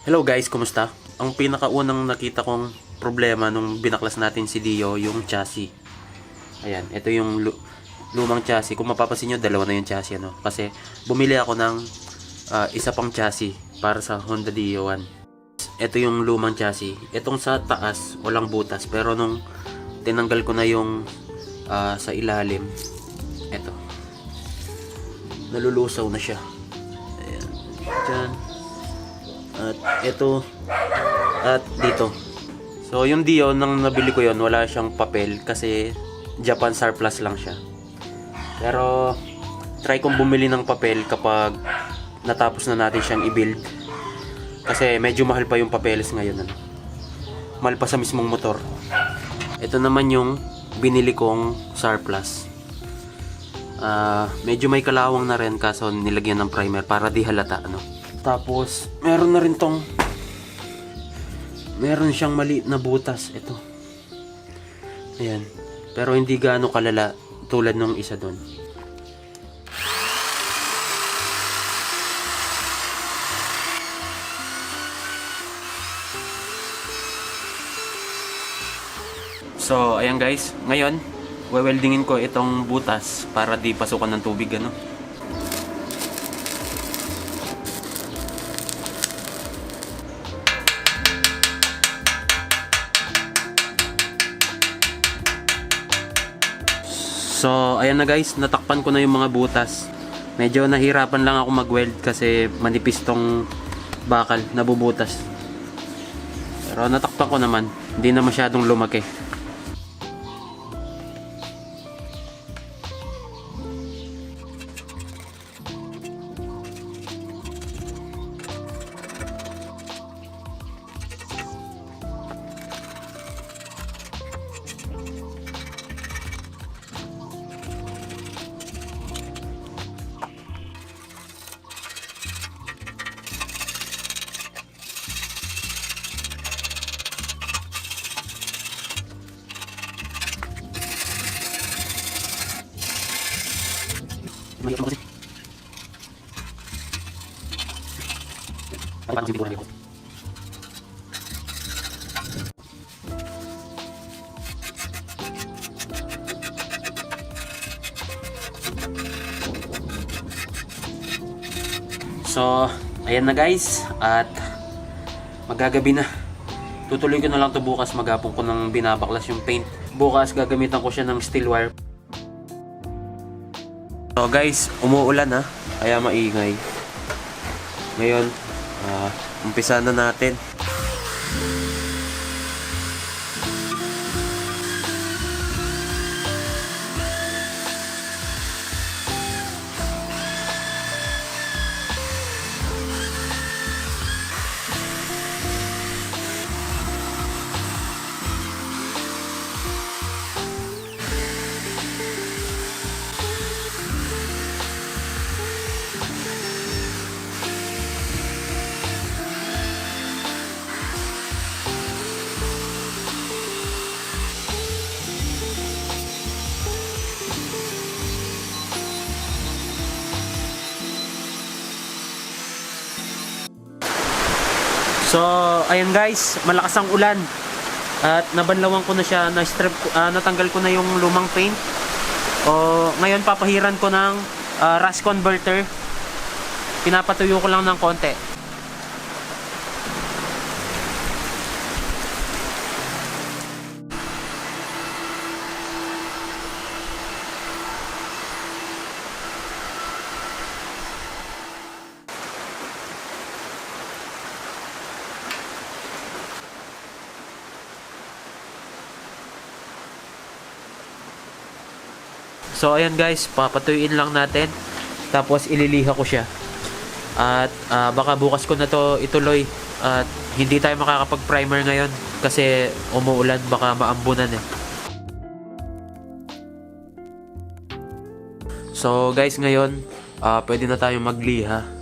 Hello guys, kumusta? Ang pinakaunang nakita kong problema nung binaklas natin si Dio, yung chassis. Ayan, ito yung lumang chassis. Kung mapapansin nyo, dalawa na yung chassis, ano? Kasi bumili ako ng isa pang chassis para sa Honda Dio 1. Ito yung lumang chassis. Itong sa taas, walang butas. Pero nung tinanggal ko na yung sa ilalim, ito. Nalulusaw na siya. Ayan. Diyan. At ito at dito. So yung Dio nang nabili ko yon, wala siyang papel kasi Japan surplus lang siya. Pero try kong bumili ng papel kapag natapos na natin siyang i-build. Kasi medyo mahal pa yung papeles ngayon, ano. Mahal pa sa mismong motor. Ito naman yung binili kong surplus. Medyo may kalawang na rin kaso nilagyan ng primer para di halata, ano. Tapos, meron na rin meron siyang maliit na butas. Ito. Ayan. Pero hindi gaano kalala tulad nung isa doon. So, ayan guys. Ngayon, weweldingin ko itong butas para di pasukan ng tubig, ano. So, ayan na guys, natakpan ko na yung mga butas. Medyo nahirapan lang ako mag-weld kasi manipis tong bakal, nabubutas. Pero natakpan ko naman, hindi na masyadong lumaki. Mahirap mo kasi. Parang hindi ko na ako. So, ayan na guys. At magagabi na. Tutuloy ko na lang to bukas. Maghapon ko nang binabaklas yung paint. Bukas gagamitan ko siya ng steel wire. So guys, umuulan ha, kaya maingay. Ngayon, umpisa na natin. So, ayan guys, malakas ang ulan. At nabanlawan ko na siya, natanggal ko na yung lumang paint. Ngayon papahiran ko ng rust converter. Pinapatuyo ko lang ng konti. So ayan guys, papatuyuin lang natin. Tapos ililiha ko siya. At baka bukas ko na to ituloy. At hindi tayo makakapag-primer ngayon kasi umuulan, baka maambunan eh. So guys, ngayon pwede na tayong magliha.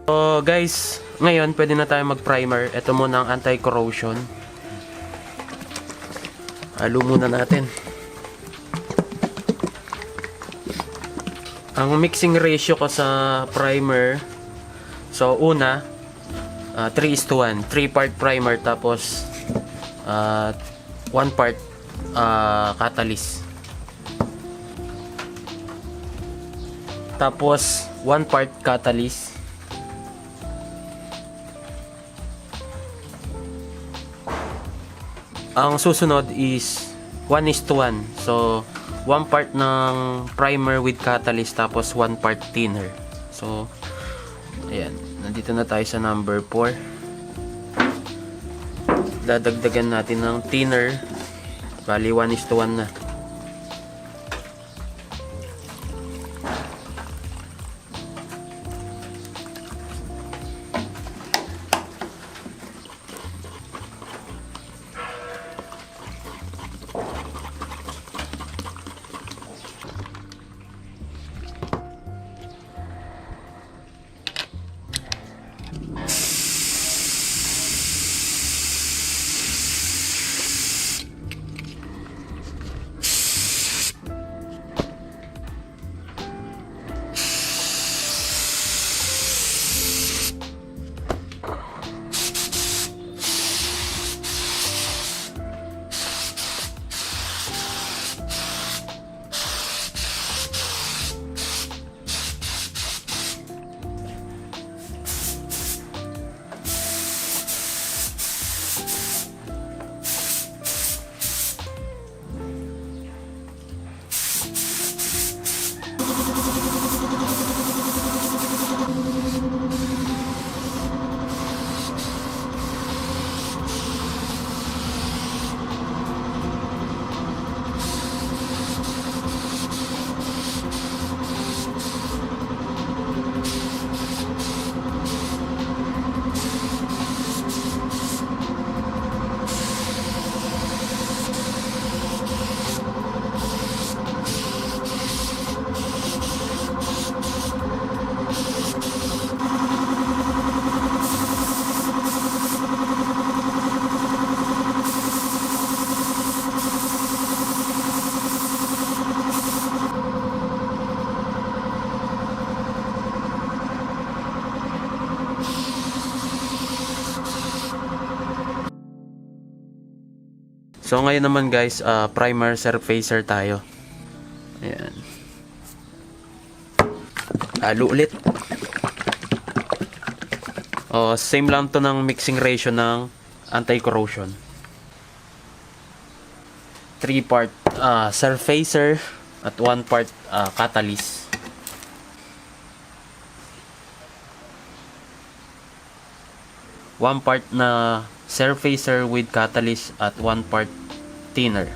So guys, ngayon pwede na tayo mag-primer. Ito muna ang anti-corrosion. Halo muna natin. Ang mixing ratio ko sa primer, so una 3:1, 3 part primer tapos 1 part catalyst. Tapos 1 part catalyst. Ang susunod is 1:1. So 1 part ng primer with catalyst tapos 1 part thinner. So ayan, nandito na tayo sa number 4. Dadagdagan natin ng thinner. Bali 1:1 na. So ngayon naman guys, primer surfacer tayo. Ayan. Halo ulit. Same lang to ng mixing ratio ng anti-corrosion. 3 part surfacer at 1 part catalyst. One part na surfacer with catalyst at 1 part thinner.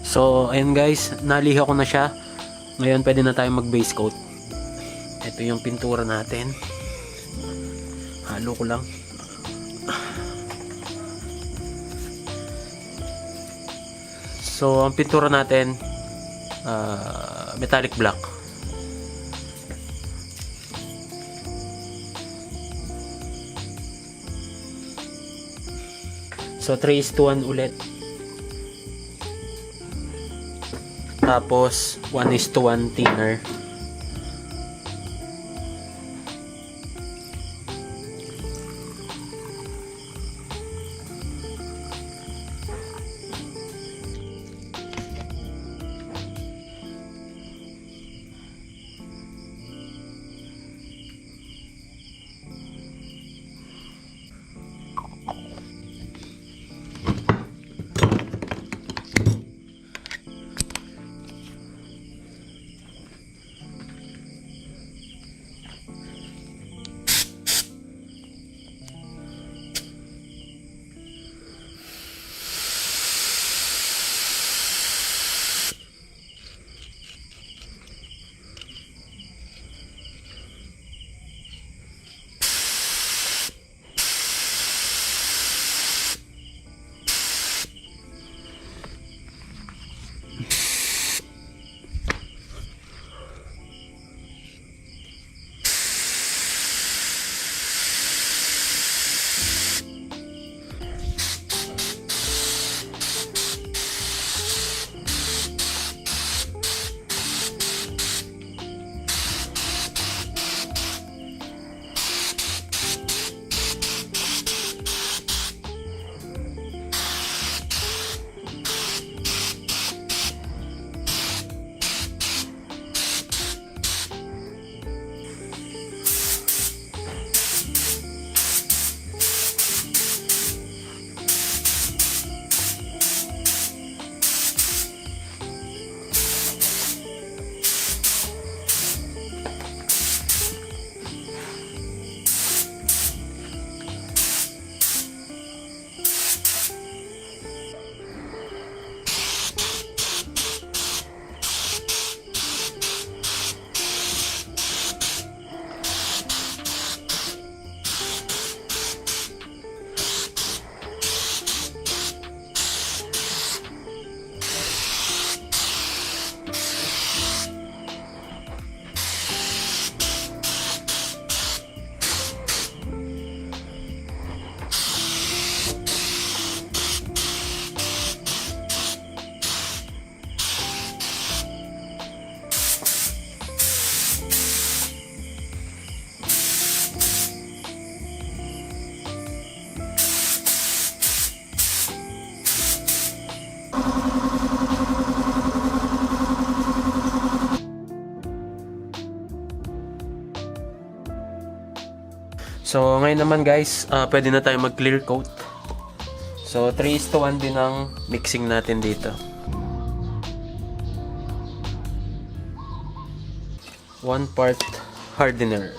So, ayun guys, naliha ko na siya. Ngayon, pwede na tayong mag-base coat. Ito yung pintura natin. Halo ko lang. So, ang pintura natin, metallic black. So, 3:1 ulit. Tapos, 1:1 thinner. So, ngayon naman guys, pwede na tayo mag-clear coat. So, 3:1 din ang mixing natin dito. 1 part hardener.